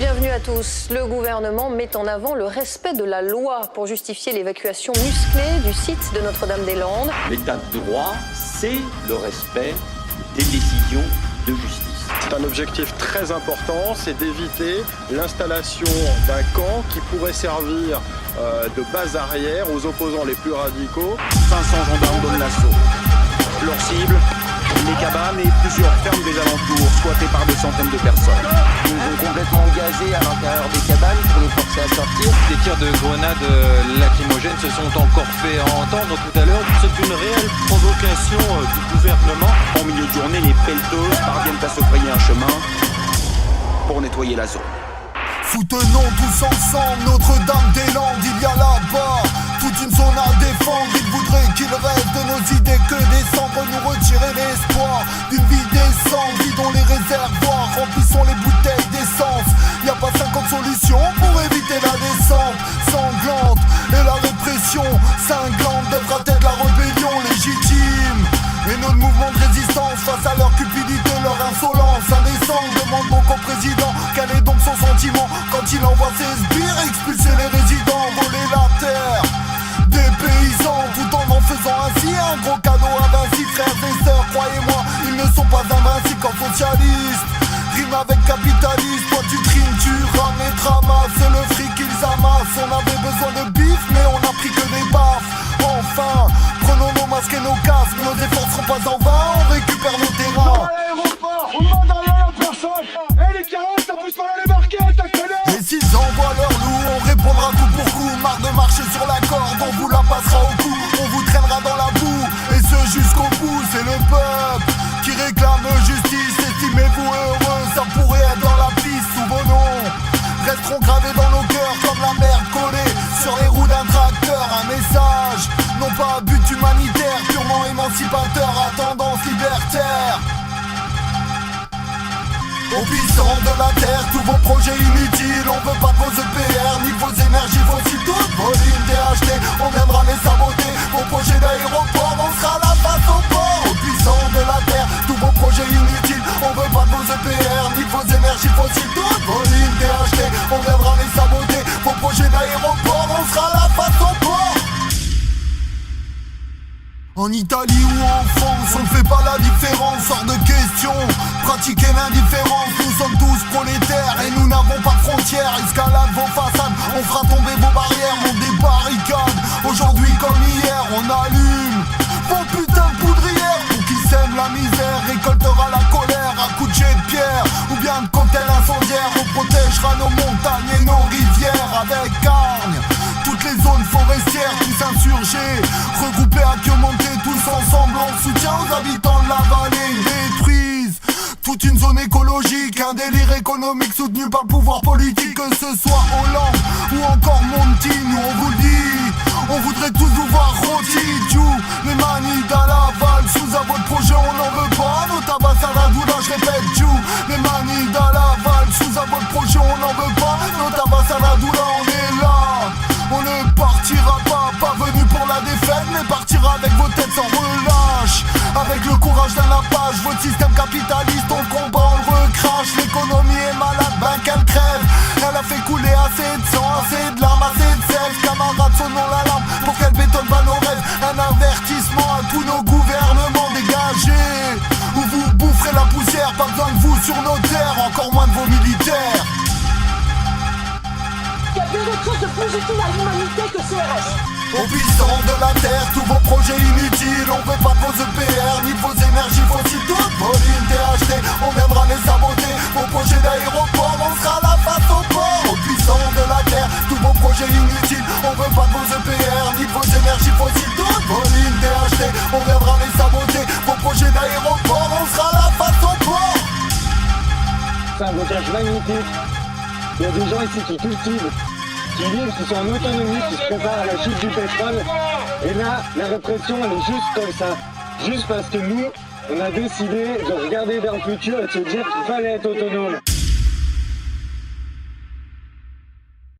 Bienvenue à tous. Le gouvernement met en avant le respect de la loi pour justifier l'évacuation musclée du site de Notre-Dame-des-Landes. L'état de droit, c'est le respect des décisions de justice. C'est un objectif très important, c'est d'éviter l'installation d'un camp qui pourrait servir de base arrière aux opposants les plus radicaux. 500 gendarmes donnent l'assaut. Leur cible, les cabanes et plusieurs fermes des alentours, squattées par des centaines de personnes. Ils nous ont complètement gazés à l'intérieur des cabanes pour les forcer à sortir. Des tirs de grenades lacrymogènes se sont encore fait entendre tout à l'heure. C'est une réelle provocation du gouvernement. En milieu de journée, les pelleteuses parviennent à se frayer un chemin pour nettoyer la zone. Soutenons tous ensemble Notre-Dame-des-Landes, il y a là-bas toute une zone à défendre. Ils voudraient qu'il reste de nos idées que décembre, nous retirer l'espoir d'une vie décente. Vidons les réservoirs, remplissons les bouteilles d'essence. Y a pas 50 solutions pour éviter la descente sanglante. Et la répression cinglante devra être la rébellion légitime. Et notre mouvement de résistance face à leur cupidité, leur insolence indécente. Demande donc au président quel est donc son sentiment quand il envoie ses sbires expulser les résidents, voler la terre des paysans, tout en faisant ainsi un gros cadeau invincible. Frères et sœurs, croyez-moi, ils ne sont pas invincibles quand socialistes rime avec capitaliste. Toi tu trimes, tu rames et te ramasses, c'est le fric qu'ils amassent. On avait besoin de bif mais on n'a pris que des baffes. Enfin, prenons nos masques et nos casques, nos efforts seront pas en vain, on récupère nos terrains. À l'aéroport, on demande derrière la personne. Et les carottes, ça pousse pas dans les barquettes, t'as connais. Et s'ils envoient leur loup, on répondra coup pour coup. Marre de marcher sur la corde, on vous la passera au cou. On vous traînera dans la boue, et ce jusqu'au bout. C'est le peuple qui réclame justice. Estimez-vous heureux, ça pourrait être dans la piste. Sous vos noms resteront gravés dans nos cœurs comme la merde collée sur les roues d'un tracteur. Un message, non pas à but humanitaire, purement émancipateur, à tendance libertaire. Aux puissants de la terre, tous vos projets inutiles. On veut pas de vos EPR, ni vos énergies fossiles. Toutes vos lignes DHT, on viendra les saboter. Vos projets d'aéroport, on sera la face au port. Aux puissants de la terre, tous vos projets inutiles. On veut pas de vos EPR, ni vos énergies fossiles. Toutes vos lignes DHT, on viendra les saboter. Vos projets d'aéroport, on sera la face au port. En Italie ou en France, on ne fait pas la différence, hors de question. Pratiquer l'indifférence, nous sommes tous prolétaires et nous n'avons pas de frontières. Escalade vos façades, on fera tomber vos barrières, monte des barricades. Aujourd'hui comme hier, on allume vos putains de poudrières. Pour qui sème la misère, récoltera la colère à coups de jet de pierre ou bien de cocktails incendiaires. On protégera nos montagnes et nos rivières avec hargne. Toutes les zones forestières, tous insurgés, regroupés à queue montée, tous ensemble en soutien aux habitants de la vallée. Ils détruisent toute une zone écologique, un délire économique soutenu par le pouvoir politique. Que ce soit Hollande ou encore Monti, nous on vous le dit, on voudrait tous vous voir rôti. Les manies à l'aval, sous à votre projet on n'en veut pas. Nos tabacs à la doula, je répète les manies à l'aval, sous à votre projet on n'en veut pas. Nos tabacs à la doula, on est là. On ne partira pas venu pour la défaite, mais partira avec vos têtes sans relâche. Avec le courage d'un Apache, votre système capitaliste, on combat, on le recrache. L'économie est malade, ben qu'elle crève. Elle a fait couler assez de sang, assez de larmes, assez de sel. Camarades, sonnons l'alarme pour qu'elle bétonne pas nos rêves. Un avertissement à tous nos gouvernements dégagés, où vous boufferez la poussière, pas besoin de vous sur nos terres, encore moins de vos militaires. Il y a bien d'autres choses de plus utiles à l'humanité que CRS. Aux puissants de la terre, tous vos projets inutiles. On veut pas de vos EPR, ni de vos énergies fossiles. Toutes vos lignes DHT, on viendra les saboter. Vos projets d'aéroport, on sera la face au port. Aux puissants de la terre, tous vos projets inutiles. On veut pas de vos EPR, ni de vos énergies fossiles. Toutes vos lignes DHT, on viendra les saboter. Vos projets d'aéroport, on sera la face au port. C'est un blocage magnifique. Il y a des gens ici qui cultivent, qui vivent, qui sont en autonomie, qui se préparent à la chute du pétrole. Et là, la répression, elle est juste comme ça. Juste parce que nous, on a décidé de regarder vers le futur et de se dire qu'il fallait être autonome.